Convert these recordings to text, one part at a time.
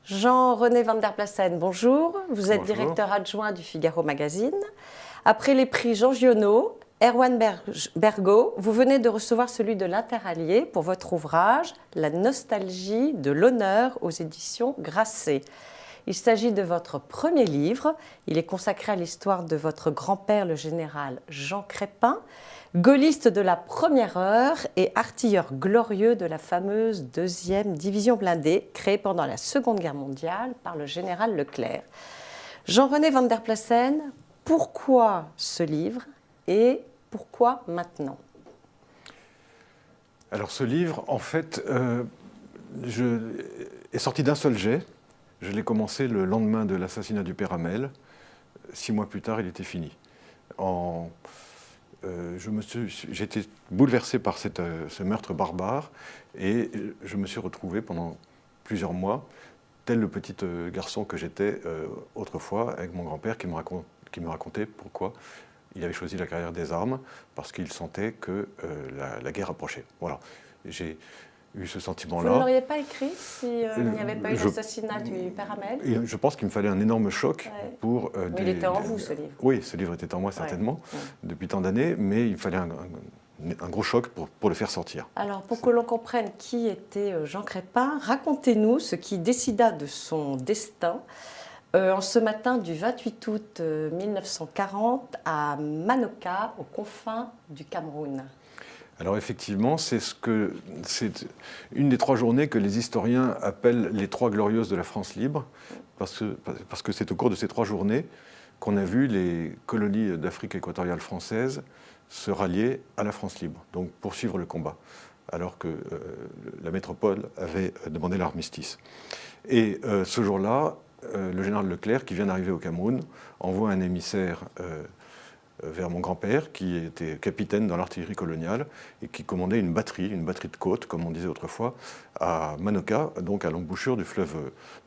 Jean-René van der Plassen, bonjour. Vous êtes Bonjour. directeur adjoint du Figaro Magazine. Après les prix Jean Giono, Erwan Bergo, vous venez de recevoir celui de l'Interallié pour votre ouvrage « La nostalgie de l'honneur » aux éditions Grasset. Il s'agit de votre premier livre. Il est consacré à l'histoire de votre grand-père, le général Jean Crespin, gaulliste de la première heure et artilleur glorieux de la fameuse 2e division blindée, créée pendant la Seconde Guerre mondiale par le général Leclerc. Jean-René van der Plassen, pourquoi ce livre et pourquoi maintenant ? Alors ce livre, en fait, est sorti d'un seul jet. Je l'ai commencé le lendemain de l'assassinat du père Hamel. 6 mois plus tard, il était fini. J'étais bouleversé par ce meurtre barbare et je me suis retrouvé pendant plusieurs mois, tel le petit garçon que j'étais autrefois, avec mon grand-père qui me racontait pourquoi il avait choisi la carrière des armes, parce qu'il sentait que la guerre approchait. Voilà. J'ai eu ce sentiment-là. Vous ne l'auriez pas écrit s'il n'y avait pas eu l'assassinat du père Hamel ? Je pense qu'il me fallait un énorme choc pour... Mais il était en vous, ce livre. Oui, ce livre était en moi, certainement, depuis tant d'années, mais il fallait un gros choc pour le faire sortir. Alors, pour que l'on comprenne qui était Jean Crespin, racontez-nous ce qui décida de son destin en ce matin du 28 août 1940 à Manoka, aux confins du Cameroun. Alors effectivement, c'est une des 3 journées que les historiens appellent les 3 glorieuses de la France libre, parce que c'est au cours de ces 3 journées qu'on a vu les colonies d'Afrique équatoriale française se rallier à la France libre, donc poursuivre le combat, alors que la métropole avait demandé l'armistice. Et ce jour-là, le général Leclerc, qui vient d'arriver au Cameroun, envoie un émissaire vers mon grand-père, qui était capitaine dans l'artillerie coloniale et qui commandait une batterie de côte, comme on disait autrefois, à Manoka, donc à l'embouchure d'un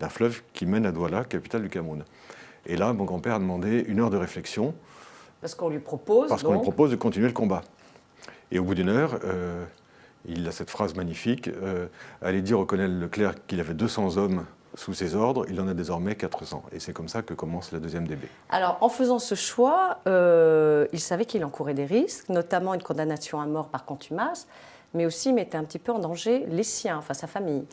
fleuve qui mène à Douala, capitale du Cameroun. Et là, mon grand-père a demandé 1 heure de réflexion. Parce qu'on lui propose de continuer le combat. Et au bout d'1 heure, il a cette phrase magnifique, allez dire au colonel Leclerc qu'il avait 200 hommes sous ses ordres, il en a désormais 400. Et c'est comme ça que commence la 2e DB. Alors, en faisant ce choix, il savait qu'il encourait des risques, notamment une condamnation à mort par contumace, mais aussi mettait un petit peu en danger les siens, enfin sa famille.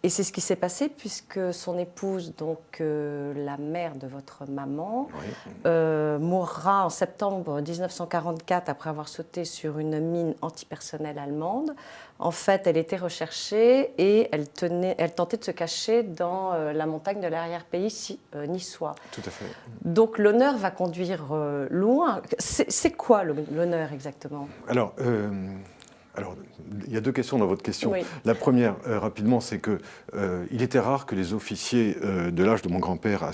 Et c'est ce qui s'est passé puisque son épouse, donc la mère de votre maman, mourra en septembre 1944 après avoir sauté sur une mine antipersonnelle allemande. En fait, elle était recherchée et elle tentait de se cacher dans la montagne de l'arrière-pays niçois. Tout à fait. Donc l'honneur va conduire loin. C'est quoi l'honneur exactement ? Alors, il y a 2 questions dans votre question. Oui. La première, rapidement, c'est que il était rare que les officiers de l'âge de mon grand-père,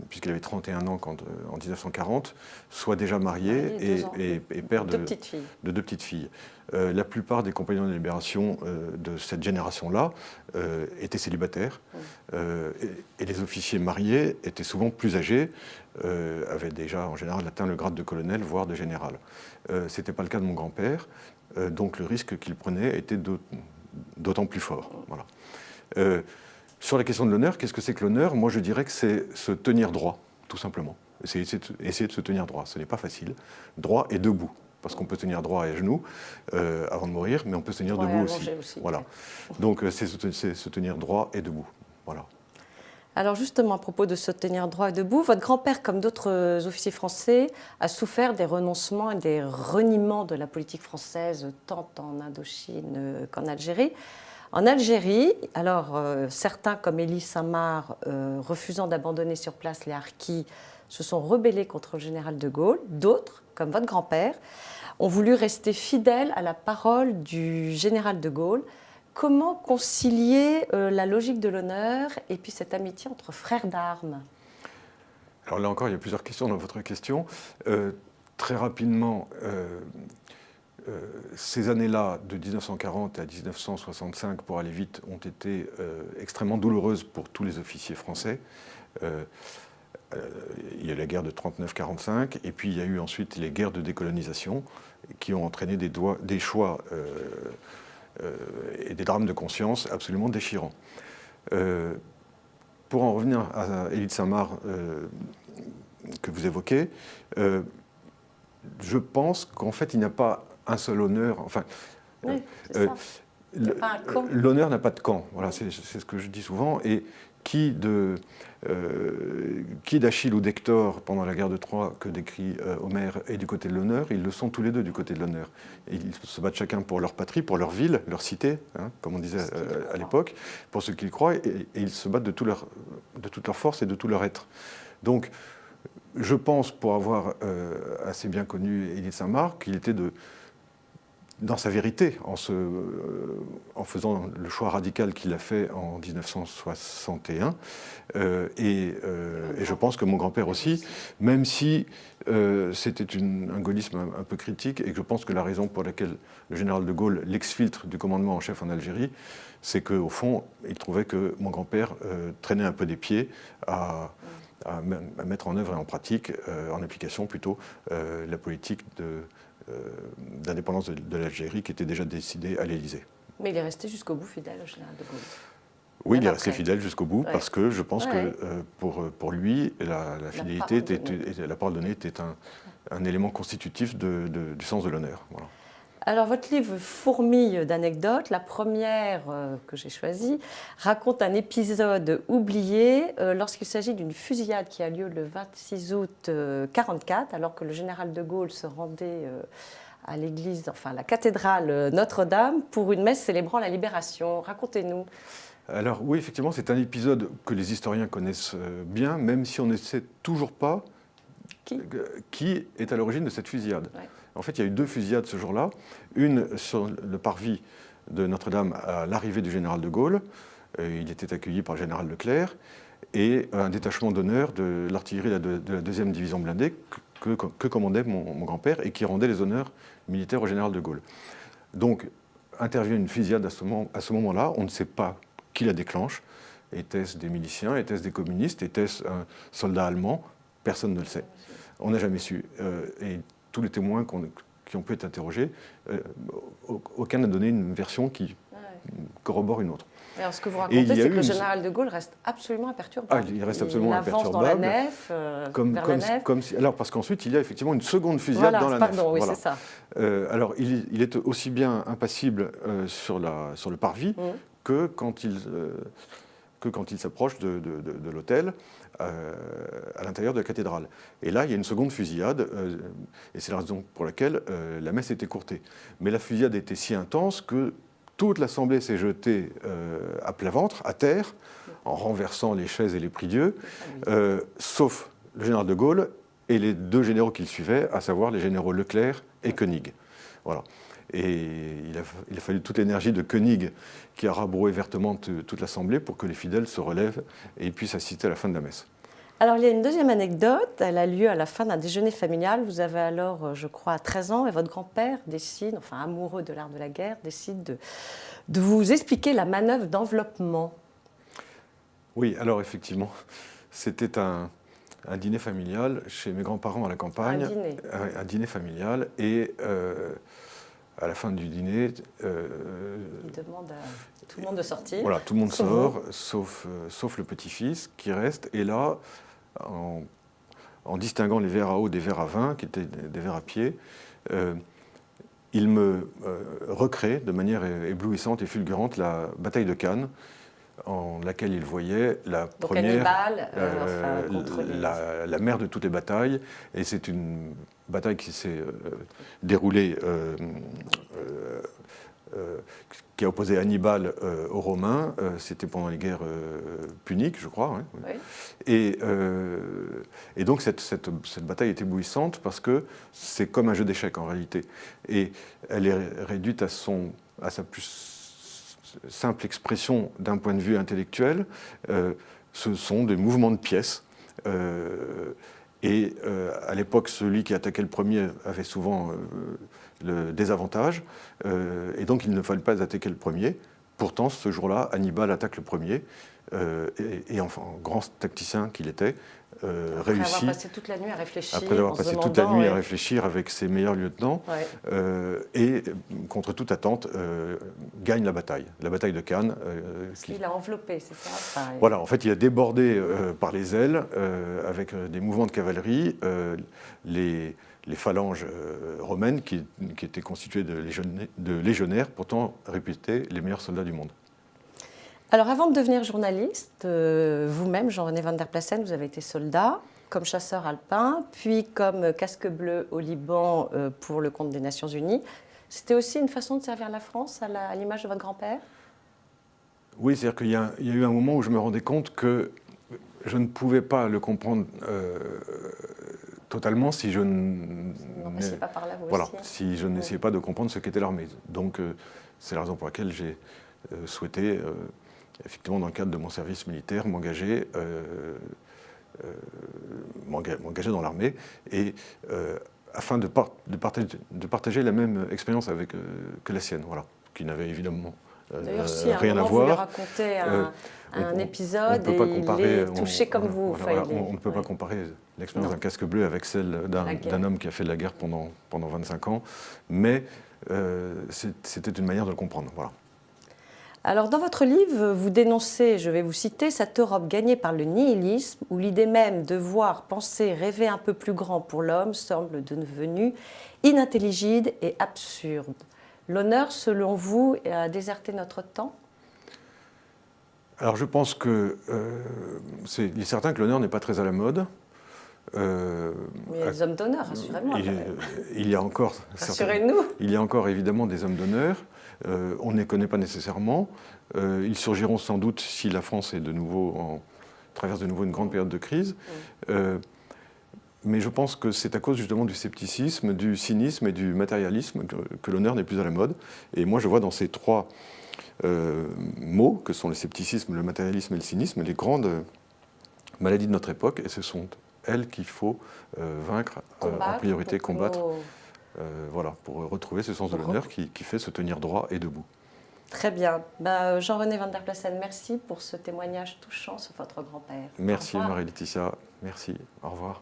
puisqu'il avait 31 ans en 1940, soient déjà mariés et pères de 2 petites filles. La plupart des compagnons de la libération de cette génération-là étaient célibataires et les officiers mariés étaient souvent plus âgés, avaient déjà en général atteint le grade de colonel, voire de général. Ce n'était pas le cas de mon grand-père. Donc le risque qu'il prenait était d'autant plus fort. Voilà. Sur la question de l'honneur, qu'est-ce que c'est que l'honneur ? Moi je dirais que c'est se tenir droit, tout simplement. Essayer de se tenir droit. Ce n'est pas facile. Droit et debout. Parce qu'on peut tenir droit et à genoux avant de mourir, mais on peut se tenir debout aussi. Voilà. Donc c'est se tenir droit et debout. Voilà. Alors justement, à propos de se tenir droit et debout, votre grand-père, comme d'autres officiers français, a souffert des renoncements et des reniements de la politique française, tant en Indochine qu'en Algérie. En Algérie, alors certains comme Élie Saint-Marc, refusant d'abandonner sur place les harkis, se sont rebellés contre le général de Gaulle. D'autres, comme votre grand-père, ont voulu rester fidèles à la parole du général de Gaulle. Comment concilier la logique de l'honneur et puis cette amitié entre frères d'armes ? Alors là encore, il y a plusieurs questions dans votre question. Très rapidement, ces années-là, de 1940 à 1965, pour aller vite, ont été extrêmement douloureuses pour tous les officiers français. Il y a eu la guerre de 39-45, et puis il y a eu ensuite les guerres de décolonisation, qui ont entraîné des choix et des drames de conscience absolument déchirants. pour en revenir à Élie de Saint-Marc que vous évoquez, je pense qu'en fait, il n'y a pas un seul honneur. Enfin, oui, c'est ça. L'honneur n'a pas de camp. Voilà, c'est ce que je dis souvent. Et qui d'Achille ou d'Hector pendant la guerre de Troie que décrit Homère est du côté de l'honneur, ils le sont tous les deux du côté de l'honneur. Ils se battent chacun pour leur patrie, pour leur ville, leur cité, hein, comme on disait à l'époque, pour ce qu'ils croient, et ils se battent de toute leur force et de tout leur être. Donc, je pense, pour avoir assez bien connu Élie de Saint-Marc, qu'il était dans sa vérité, en faisant le choix radical qu'il a fait en 1961. Et je pense que mon grand-père aussi, même si c'était un gaullisme un peu critique, et que je pense que la raison pour laquelle le général de Gaulle l'exfiltre du commandement en chef en Algérie, c'est qu'au fond, il trouvait que mon grand-père traînait un peu des pieds à mettre en œuvre et en pratique, en application plutôt, la politique d'indépendance de l'Algérie qui était déjà décidée à l'Élysée. Mais il est resté jusqu'au bout fidèle au général de Gaulle. Oui, il est resté fidèle jusqu'au bout, parce que je pense que pour lui, la fidélité, la parole donnée était un élément constitutif du sens de l'honneur. Voilà. Alors, votre livre fourmille d'anecdotes. La première que j'ai choisie raconte un épisode oublié lorsqu'il s'agit d'une fusillade qui a lieu le 26 août 1944, alors que le général de Gaulle se rendait à l'église, enfin à la cathédrale Notre-Dame, pour une messe célébrant la libération. Racontez-nous. Alors oui, effectivement, c'est un épisode que les historiens connaissent bien, même si on ne sait toujours pas qui est à l'origine de cette fusillade. Ouais. En fait, il y a eu 2 fusillades ce jour-là. Une sur le parvis de Notre-Dame à l'arrivée du général de Gaulle. Il était accueilli par le général Leclerc. Et un détachement d'honneur de l'artillerie de la 2e division blindée que commandait mon grand-père et qui rendait les honneurs militaires au général de Gaulle. Donc, intervient une fusillade à ce moment-là. On ne sait pas qui la déclenche. Était-ce des miliciens? Était-ce des communistes? Était-ce un soldat allemand? Personne ne le sait. On n'a jamais su. Et tous les témoins qui ont pu être interrogés, aucun n'a donné une version qui corrobore une autre. Alors, ce que vous racontez, c'est que le général de Gaulle reste absolument imperturbable. Il reste absolument imperturbable. Il avance dans la nef, vers la nef. Alors, parce qu'ensuite, il y a effectivement une seconde fusillade dans la nef. Oui, voilà. C'est ça. Alors, il est aussi bien impassible sur le parvis que quand il s'approche de l'hôtel à l'intérieur de la cathédrale. Et là, il y a une seconde fusillade, et c'est la raison pour laquelle la messe était écourtée. Mais la fusillade était si intense que toute l'assemblée s'est jetée à plat ventre, à terre, en renversant les chaises et les prie-dieu, sauf le général de Gaulle et les 2 généraux qui le suivaient, à savoir les généraux Leclerc et Koenig. Voilà. Et il a fallu toute l'énergie de Koenig qui a rabroué vertement toute l'assemblée pour que les fidèles se relèvent et puissent assister à la fin de la messe. Alors, il y a une deuxième anecdote. Elle a lieu à la fin d'un déjeuner familial. Vous avez alors, je crois, 13 ans et votre grand-père décide, enfin amoureux de l'art de la guerre, décide de vous expliquer la manœuvre d'enveloppement. Oui, alors effectivement, c'était un dîner familial chez mes grands-parents à la campagne. Un dîner familial. Et à la fin du dîner... il demande à tout le monde de sortir. Voilà, tout le monde sort, sauf le petit-fils qui reste. Et là, en distinguant les verres à eau des verres à vin, qui étaient des verres à pied, il me recrée de manière éblouissante et fulgurante la bataille de Cannes, en laquelle il voyait la première, la mère de toutes les batailles. Et c'est une bataille qui s'est déroulée, qui a opposé Hannibal aux Romains. C'était pendant les guerres puniques, je crois. Hein, oui. Et donc cette bataille est éblouissante parce que c'est comme un jeu d'échecs en réalité. Et elle est réduite à sa plus simple expression d'un point de vue intellectuel. Ce sont des mouvements de pièces. Et à l'époque, celui qui attaquait le premier avait souvent le désavantage, et donc il ne fallait pas attaquer le premier. Pourtant, ce jour-là, Hannibal attaque le premier, et enfin, grand tacticien qu'il était, réussi. Après avoir passé toute la nuit à réfléchir. Après avoir passé toute la nuit à réfléchir avec ses meilleurs lieutenants, et contre toute attente, gagne la bataille de Cannes. Parce qu'il a enveloppé, c'est ça? Voilà, en fait, il a débordé par les ailes, avec des mouvements de cavalerie, les phalanges romaines qui étaient constituées de légionnaires, pourtant réputés les meilleurs soldats du monde. Alors, avant de devenir journaliste, vous-même, Jean-René van der Plassen, vous avez été soldat, comme chasseur alpin, puis comme casque bleu au Liban pour le compte des Nations Unies. C'était aussi une façon de servir la France à l'image de votre grand-père? Oui, c'est-à-dire qu'il y a eu un moment où je me rendais compte que je ne pouvais pas le comprendre totalement si je n'essayais pas par là, vous aussi, hein. Si je n'essayais pas de comprendre ce qu'était l'armée. Donc, c'est la raison pour laquelle j'ai souhaité, effectivement, dans le cadre de mon service militaire, m'engager dans l'armée, et afin de partager la même expérience que la sienne, voilà, qui n'avait évidemment D'ailleurs, si à un rien moment à voir. Vous lui racontez un épisode et il est touché comme vous. On ne peut pas comparer l'expérience d'un casque bleu avec celle d'un homme qui a fait de la guerre pendant 25 ans, mais c'était une manière de le comprendre. Voilà. Alors, dans votre livre, vous dénoncez, je vais vous citer, cette Europe gagnée par le nihilisme, où l'idée même de voir, penser, rêver un peu plus grand pour l'homme semble devenue inintelligible et absurde. L'honneur, selon vous, a déserté notre temps? Alors, je pense que il est certain que l'honneur n'est pas très à la mode. Mais il y a des hommes d'honneur, rassurez-moi. Il y a encore, il y a encore évidemment des hommes d'honneur. On ne les connaît pas nécessairement. Ils surgiront sans doute si la France traverse de nouveau une grande période de crise. Mais je pense que c'est à cause justement du scepticisme, du cynisme et du matérialisme que l'honneur n'est plus à la mode. Et moi, je vois dans ces trois mots, que sont le scepticisme, le matérialisme et le cynisme, les grandes maladies de notre époque. Et ce sont elles qu'il faut vaincre, en priorité, combattre. Voilà, pour retrouver ce sens de l'honneur qui fait se tenir droit et debout. Très bien. Jean-René van der Plassen, merci pour ce témoignage touchant sur votre grand-père. Merci Marie-Laetitia, merci, au revoir.